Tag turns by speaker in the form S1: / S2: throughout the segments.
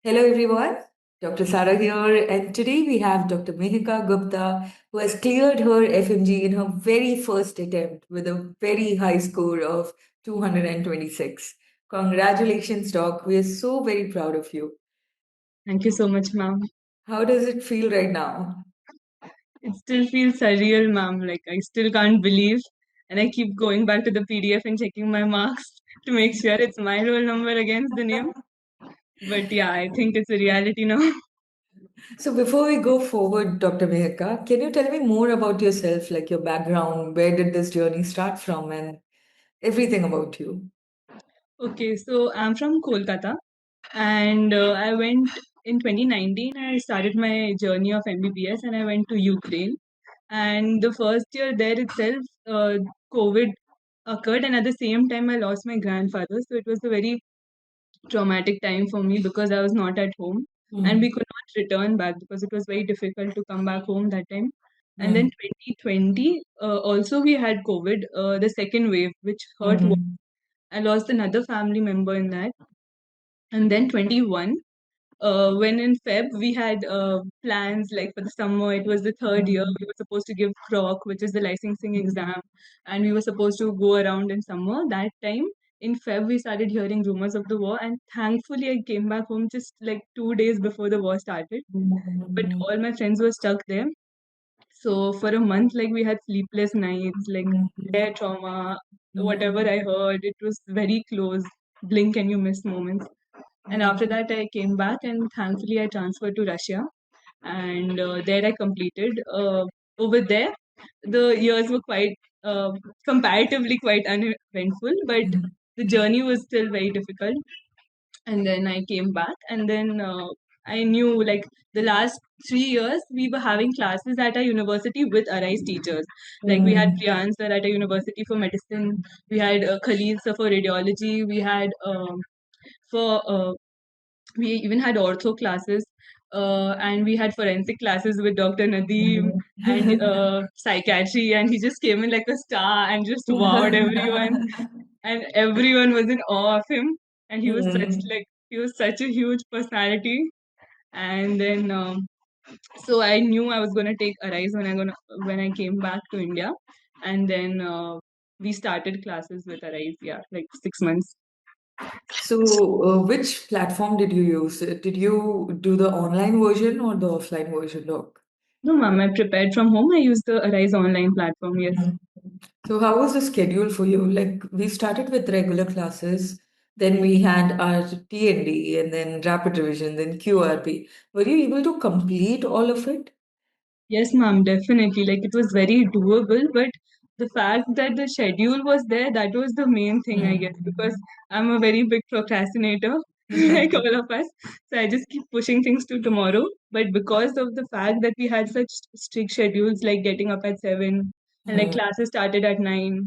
S1: Hello everyone, Dr. Sara here, and today we have Dr. Mihika Gupta, who has cleared her FMG in her very first attempt with a very high score of 226. Congratulations, Doc. We are so very proud of you.
S2: Thank you so much, ma'am.
S1: How does it feel right now?
S2: It still feels surreal, ma'am. Like I still can't believe. And I keep going back to the PDF and checking my marks to make sure it's my roll number against the name. But yeah, I think it's a reality now.
S1: So before we go forward, Dr. Mihika, can you tell me more about yourself, like your background, where did this journey start from, and everything about you?
S2: Okay, so I'm from Kolkata and I went in 2019. I started my journey of MBBS and I went to Ukraine. And the first year there itself, COVID occurred, and at the same time, I lost my grandfather. So it was a very traumatic time for me because I was not at home and we
S1: Mm,
S2: could not return back because it was very difficult to come back home that time. And then
S1: mm,
S2: 2020, also we had COVID, the second wave, which hurt.
S1: mhm,
S2: I lost another family member in that. And then 21, when in Feb we had plans like for the summer. It was the third year.
S1: mhm,
S2: We were supposed to give CROC, which is the licensing exam, and we were supposed to go around in summer. That time in Feb, we started hearing rumors of the war, and thankfully, I came back home just like 2 days before the war started. But
S1: mhm,
S2: all my friends were stuck there. So for a month, like we had sleepless nights, like
S1: mhm,
S2: air trauma, whatever
S1: mhm,
S2: I heard, it was very close. Blink and you miss moments. And after that, I came back and thankfully I transferred to Russia. And there I completed. Over there, the years were quite, comparatively quite uneventful, but
S1: mhm,
S2: the journey was still very difficult. And then I came back, and then I knew like the last 3 years we were having classes at our university with Arise teachers. Like we had
S1: mhm,
S2: Priyan sir at a university for medicine, we had Khalil sir for radiology, we had for we even had ortho classes, and we had forensic classes with Dr. Nadeem and psychiatry, and he just came in like a star and just wowed everyone, and everyone was in awe of him, and
S1: Mhm.
S2: he was such a huge personality. And then so I knew I was gonna take Arise when I came back to India, and then we started classes with Arise. Yeah, like 6 months.
S1: So, which platform did you use? Did you do the online version or the offline version, Doc?
S2: No, ma'am, I prepared from home. I used the Arise online platform. Yes.
S1: Mhm. So, how was the schedule for you? Like, we started with regular classes, then we had our TND, and then rapid revision, then QRP. Were you able to complete all of it?
S2: Yes, ma'am, definitely. Like it was very doable, but the fact that the schedule was there, that was the main thing, I guess, because
S1: Mhm.
S2: I'm a very big procrastinator, like all of us. So I just keep pushing things to tomorrow. But because of the fact that we had such strict schedules, like getting up at 7 and like
S1: Mhm.
S2: classes started at 9,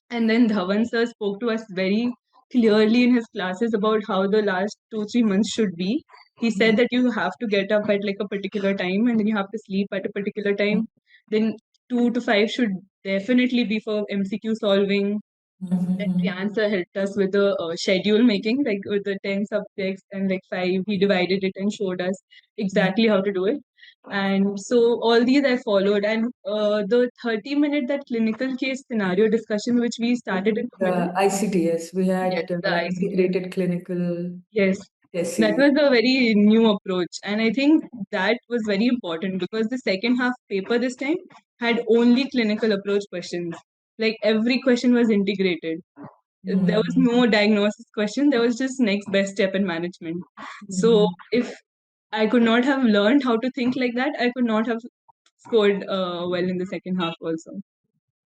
S2: and then Dhawan sir spoke to us very clearly in his classes about how the last 2, 3 months should be. He said that you have to get up at like a particular time and then you have to sleep at a particular time. Then 2 to 5 should definitely be for MCQ solving. Then
S1: Mhm.
S2: Priyansa helped us with the schedule making, like with the 10 subjects and like five. He divided it and showed us exactly how to do it. And so all these I followed. And the 30-minute that clinical case scenario discussion, which we started in the middle.
S1: The ICTS, we
S2: Yes,
S1: had
S2: the ICT.
S1: integrated clinical
S2: Yes,
S1: test
S2: that
S1: series.
S2: was a very new approach. And I think that was very important because the second half paper this time had only clinical approach questions. Like every question was integrated. There was
S1: Mhm.
S2: no diagnosis question, there was just next best step in management. So
S1: Mhm.
S2: if I could not have learned how to think like that, I could not have scored well in the second half also.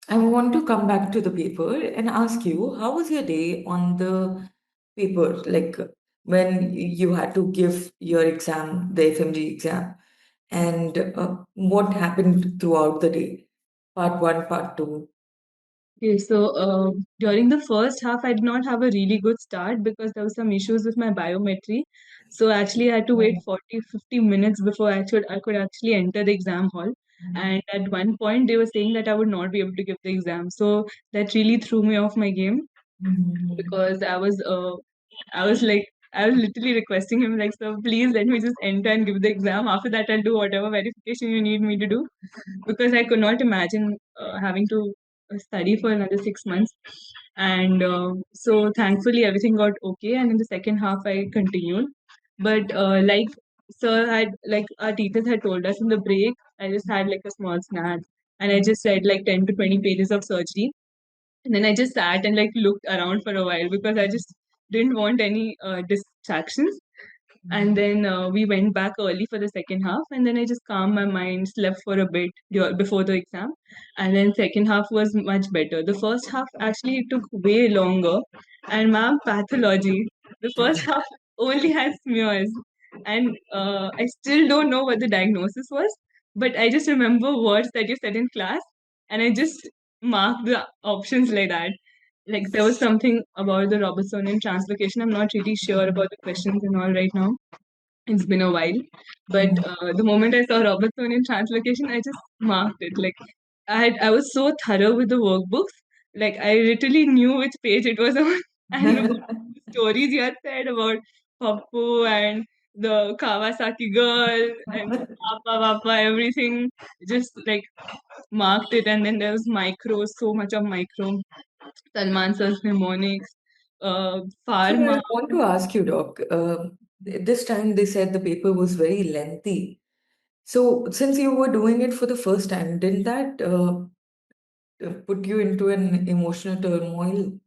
S1: I want to come back to the paper and ask you, how was your day on the paper? Like when you had to give your exam, the FMG exam, and what happened throughout the day? Part one, part two.
S2: Okay, so during the first half, I did not have a really good start because there was some issues with my biometry. So actually, I had to wait 40, 50 minutes before I could actually enter the exam hall. And at one point, they were saying that I would not be able to give the exam. So that really threw me off my game
S1: Mhm.
S2: because I was like I was literally requesting him, like, sir, please let me just enter and give the exam. After that, I'll do whatever verification you need me to do, because I could not imagine having to study for another 6 months. And so thankfully everything got okay. And in the second half, I continued. But like sir had, like our teachers had told us in the break, I just had like a small snack, and I just read like 10 to 20 pages of surgery, and then I just sat and like looked around for a while because I just didn't want any distractions. And then we went back early for the second half, and then I just calmed my mind, slept for a bit before the exam, and then second half was much better. The first half actually took way longer, and ma'am, pathology. The first half only had smears, and I still don't know what the diagnosis was, but I just remember words that you said in class, and I just marked the options like that. Like there was something about the Robertsonian translocation. I'm not really sure about the questions and all right now. It's been a while, but the moment I saw Robertsonian translocation, I just marked it. Like I was so thorough with the workbooks. Like I literally knew which page it was on, and what stories you had said about Pappu and the Kawasaki girl and Papa Papa, everything. Just like marked it, and then there was micro, so much of micro. Salman sir's mnemonics,
S1: So I
S2: pharma.
S1: want to ask you, Doc. This time they said the paper was very lengthy. So since you were doing it for the first time, didn't that put you into an emotional turmoil?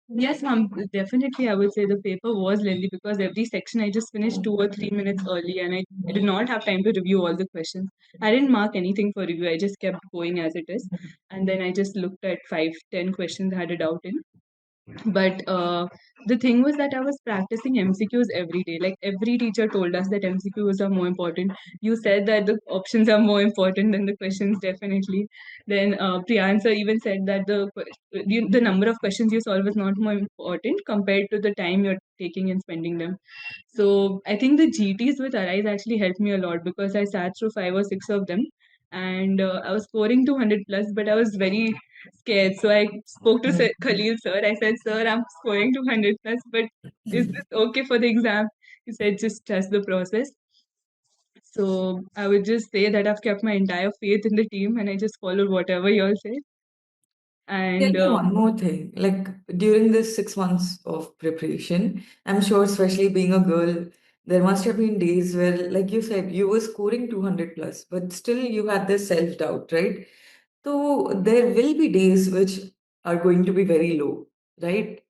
S2: Yes, ma'am, definitely. I would say the paper was lengthy because every section I just finished 2 or 3 minutes early, and I did not have time to review all the questions. I didn't mark anything for review, I just kept going as it is. And then I just looked at 5, 10 questions I had a doubt in. But the thing was that I was practicing MCQs every day. Like every teacher told us that MCQs are more important. You said that the options are more important than the questions, definitely. Then Priyansa even said that the number of questions you solve is not more important compared to the time you're taking and spending them. So I think the GTs with Arise actually helped me a lot because I sat through 5 or 6 of them, and I was scoring 200 plus, but I was very scared. So I spoke to Khalil sir. I said, "Sir, I'm scoring 200 plus, but is this okay for the exam?" He said, "Just trust the process." So I would just say that I've kept my entire faith in the team, and I just followed whatever you all said.
S1: Tell
S2: And
S1: me one more thing. Like during this 6 months of preparation, I'm sure, especially being a girl, there must have been days where, like you said, you were scoring 200 plus, but still you had this self-doubt, right? So there will be days which are going to be very low, right?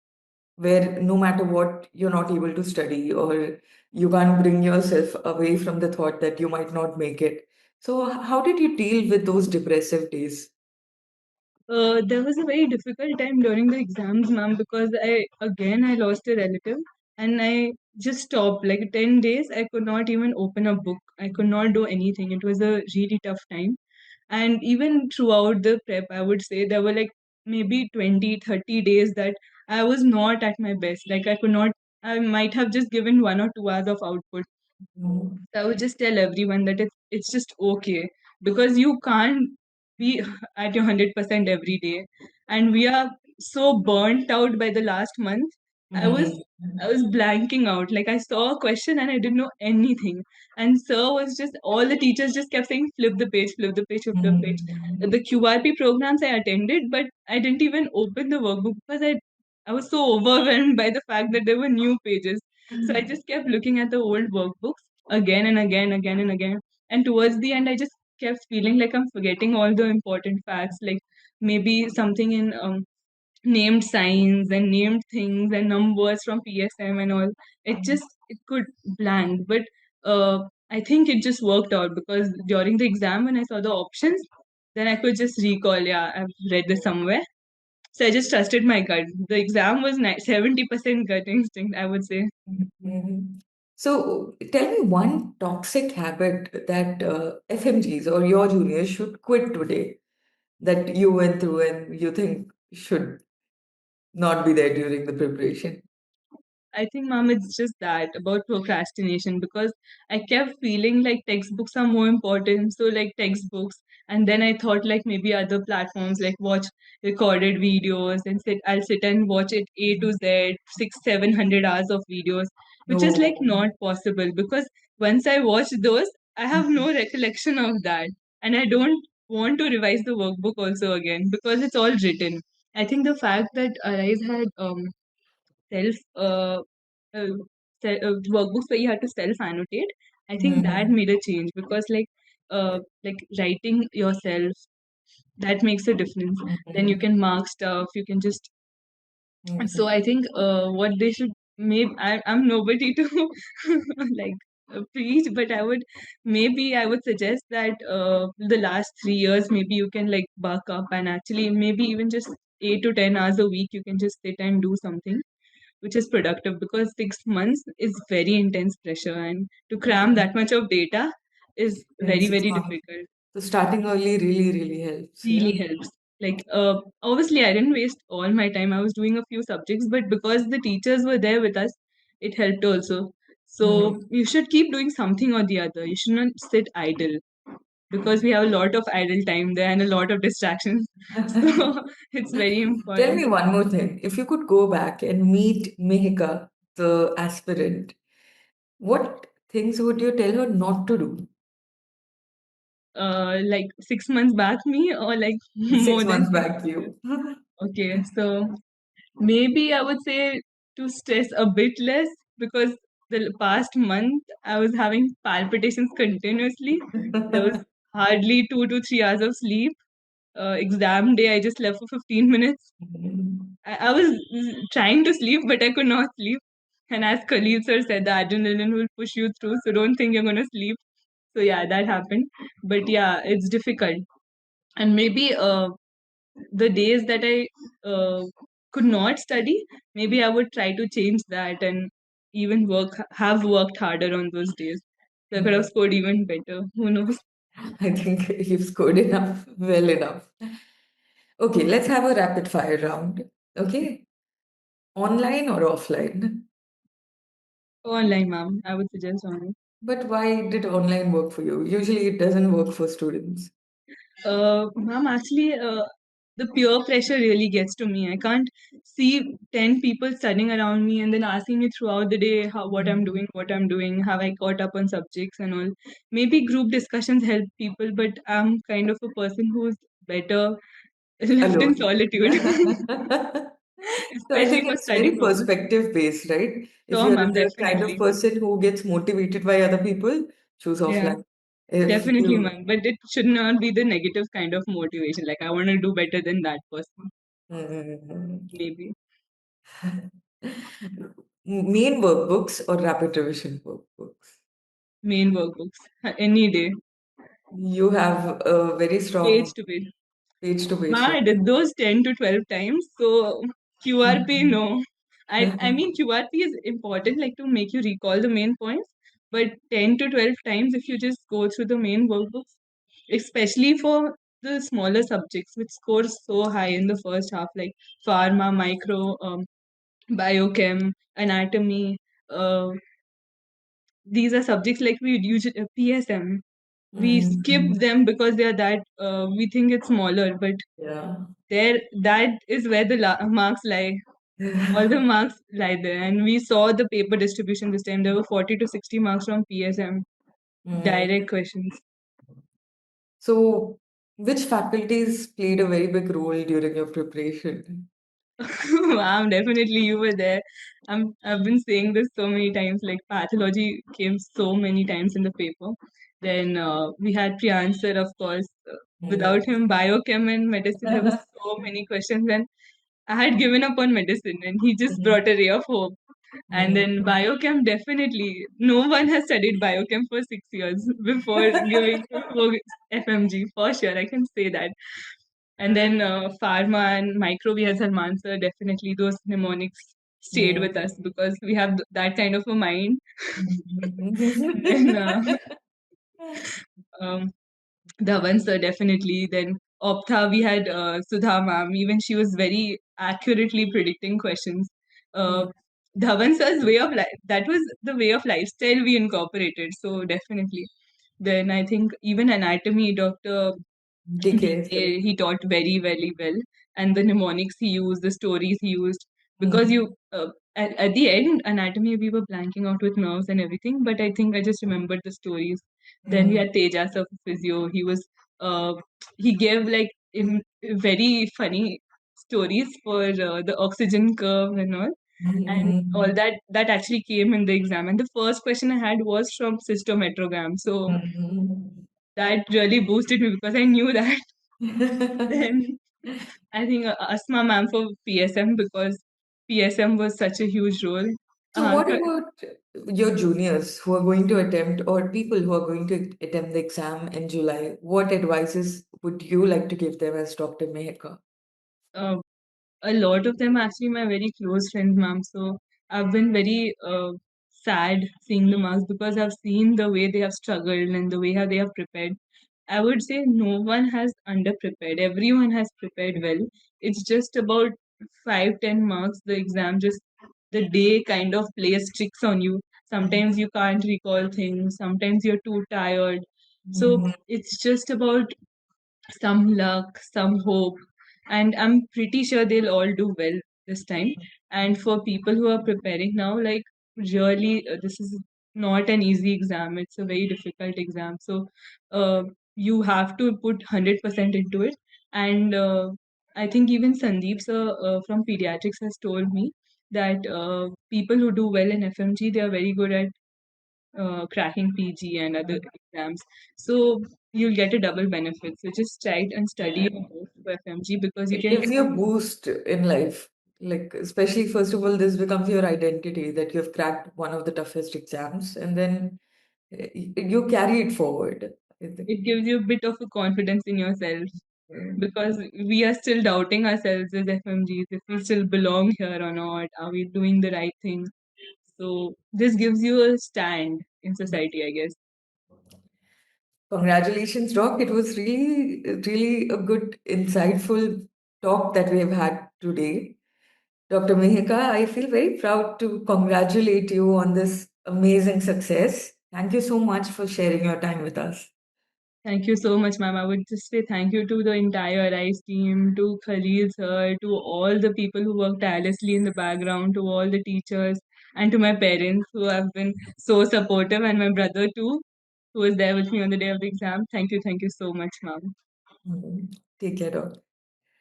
S1: Where no matter what, you're not able to study or you can't bring yourself away from the thought that you might not make it. So how did you deal with those depressive days?
S2: there was a very difficult time during the exams, ma'am, because I lost a relative, and I just stopped. Like 10 days, I could not even open a book. I could not do anything. It was a really tough time. And even throughout the prep, I would say there were like maybe 20, 30 days that I was not at my best. Like I might have just given 1 or 2 hours of output.
S1: Mhm.
S2: I would just tell everyone that it's just okay, because you can't be at your 100% every day, and we are so burnt out by the last month. I was
S1: Mhm.
S2: I was blanking out. Like I saw a question and I didn't know anything, and sir was just all the teachers just kept saying flip the page, flip the page, flip the page.
S1: Mhm.
S2: The QRP programs I attended, but I didn't even open the workbook because I was so overwhelmed by the fact that there were new pages. So I just kept looking at the old workbooks again and again, again and again. And towards the end, I just kept feeling like I'm forgetting all the important facts, like maybe something in named signs and named things and numbers from PSM and all. It could blank, but I think it just worked out because during the exam, when I saw the options, then I could just recall, yeah, I've read this somewhere. So I just trusted my gut. The exam was 70% gut instinct, I would say.
S1: Mhm. So tell me one toxic habit that FMGs or your juniors should quit today that you went through and you think should not be there during the preparation.
S2: I think, ma'am, it's just that about procrastination because I kept feeling like textbooks are more important. So, like textbooks. And then I thought, like, maybe other platforms, like watch recorded videos and I'll sit and watch it A to Z, 700 hours of videos, which is like
S1: No.
S2: not possible because once I watch those, I have no recollection of that. And I don't want to revise the workbook also again because it's all written. I think the fact that Arise had self uh, workbooks where you had to self annotate, I think that
S1: Mhm.
S2: made a change because like writing yourself, that makes a difference. Then you
S1: Mhm.
S2: can mark stuff, you can just so
S1: Mhm.
S2: I think what they should maybe I'm nobody to like preach, but I would suggest that the last 3 years maybe you can like buck up and actually maybe even just 8 to 10 hours a week you can just sit and do something which is productive because 6 months is very intense pressure and to cram that much of data is
S1: In
S2: very,
S1: six
S2: very
S1: months.
S2: difficult.
S1: So starting early really, really helps. Yeah.
S2: Really helps. Like, obviously, I didn't waste all my time. I was doing a few subjects, but because the teachers were there with us, it helped also.
S1: Mhm.
S2: So, you should keep doing something or the other. You should not sit idle because we have a lot of idle time there and a lot of distractions. So, it's very
S1: Tell
S2: important.
S1: me one more thing. If you could go back and meet Mihika, the aspirant, what things would you tell her not to do?
S2: Like 6 months back, me, or like
S1: Six
S2: more than
S1: months
S2: six.
S1: back, you.
S2: Okay, so maybe I would say to stress a bit less because the past month I was having palpitations continuously. There was hardly 2 to 3 hours of sleep. Exam day, I just slept for 15 minutes. I was trying to sleep, but I could not sleep. And as Khalil sir said, the adrenaline will push you through, so don't think you're going to sleep. So yeah, that happened. But yeah, it's difficult. And maybe the days that I could not study, maybe I would try to change that and even have worked harder on those days. So I could have scored even better. Who knows?
S1: I think you've scored enough, well enough. Okay, let's have a rapid fire round. Okay, online or offline?
S2: Online, ma'am. I would suggest online.
S1: But why did online work for you? Usually it doesn't work for students.
S2: Ma'am, actually, the peer pressure really gets to me. I can't see 10 people studying around me and then asking me throughout the day what I'm doing, have I caught up on subjects and all. Maybe group discussions help people, but I'm kind of a person who's better left in
S1: Alone.
S2: solitude,
S1: So I
S2: especially
S1: think
S2: for
S1: it's
S2: study
S1: very
S2: purpose.
S1: perspective based, right? If
S2: So,
S1: you're
S2: ma'am,
S1: the kind of
S2: definitely.
S1: person who gets motivated by other people, choose
S2: Yeah,
S1: offline. If
S2: definitely,
S1: you
S2: ma'am. But it should not be the negative kind of motivation. Like, I want to do better than that person,
S1: mm,
S2: maybe.
S1: main workbooks or rapid revision workbooks,
S2: Main workbooks, any day,
S1: you have a very
S2: page
S1: strong
S2: to page.
S1: page to
S2: Ma,
S1: page.
S2: I did those 10 to 12 times. So QRP, no. I mean, QRP is important, like to make you recall the main points. But 10 to 12 times, if you just go through the main workbooks, especially for the smaller subjects, which score so high in the first half, like pharma, micro, biochem, anatomy. Uh, these are subjects like we use PSM. We skip
S1: Mm,
S2: them because they are that we think it's smaller, but
S1: yeah.
S2: there that is where the marks lie. All the marks lie there, and we saw the paper distribution this time. There were 40 to 60 marks from PSM,
S1: Mm.
S2: direct questions.
S1: So, which faculties played a very big role during your preparation?
S2: Wow, definitely you were there. I've been saying this so many times. Like pathology came so many times in the paper. Then we had Priyan sir, of course. Without
S1: Mm.
S2: him, biochem and medicine, there was so many questions, and I had given up on medicine, and he just brought a ray of hope. And then
S1: Mm.
S2: biochem, definitely. No one has studied biochem for 6 years before FMG, for sure. I can say that. And then pharma and micro, we had Salman sir, definitely those mnemonics stayed with us
S1: Mm.
S2: because we have that kind of a mind. And then
S1: Mm.
S2: um, Dhawan sir, definitely. Then Optha, we had Sudha ma'am. Even she was very accurately predicting questions. Uh, Dhawan sir's way of life, that was the way of lifestyle we incorporated. So definitely. Then I think even anatomy, Dr.
S1: DK.
S2: DK, he taught very, very well. And the mnemonics he used, the stories he used, because
S1: Mm-hmm.
S2: at the end, anatomy, we were blanking out with nerves and everything, but I think I just remembered the stories. Then we
S1: Mm-hmm.
S2: had Tejas of physio. Uh, he gave like very funny stories for the oxygen curve and all. And all
S1: Mm-hmm.
S2: that actually came in the exam. And the first question I had was from cystometrogram. So that really boosted me because I knew that.
S1: Mm-hmm.
S2: Then I think Asma ma'am for PSM, because PSM was such a huge role.
S1: So, what
S2: So
S1: about your juniors who are going to attempt, or people who are going to attempt the exam in July? What advices would you like to give them as Dr. Mehika?
S2: uh, a lot of them are actually my very close friends, ma'am. So I've been very sad seeing the marks because I've seen the way they have struggled and the way how they have prepared. I would say no one has underprepared. Everyone has prepared well. It's just about 5-10 marks. The exam just the day kind of plays tricks on you. Sometimes you can't recall things. Sometimes you're too tired. So
S1: Mm-hmm.
S2: it's just about some luck, some hope, and I'm pretty sure they'll all do well this time. And for people who are preparing now, like really, this is not an easy exam. It's a very difficult exam. So you have to put 100% into it. And I think even Sandeep sir from pediatrics has told me that people who do well in FMG, they are very good at cracking PG and other exams. So you'll get a double benefit. So just try and study your best for FMG because you
S1: It
S2: can.
S1: gives you a boost in life. Like, especially, first of all, this becomes your identity that you've cracked one of the toughest exams, and then you carry it forward. I think.
S2: It gives you a bit of a confidence in yourself because we are still doubting ourselves as FMGs if we still belong here or not. Are we doing the right thing? So this gives you a stand in society, I guess.
S1: Congratulations, Doc. It was really, really a good, insightful talk that we have had today. Dr. Mihika, I feel very proud to congratulate you on this amazing success. Thank you so much for sharing your time with us.
S2: Thank you so much, ma'am. I would just say thank you to the entire RISE team, to Khalil sir, to all the people who work tirelessly in the background, to all the teachers, and to my parents who have been so supportive, and my brother too, who was there with me on the day of the exam. Thank you so much, ma'am.
S1: Mhm. Take care, Doc.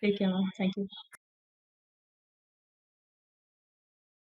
S2: Take care, ma'am. Thank you.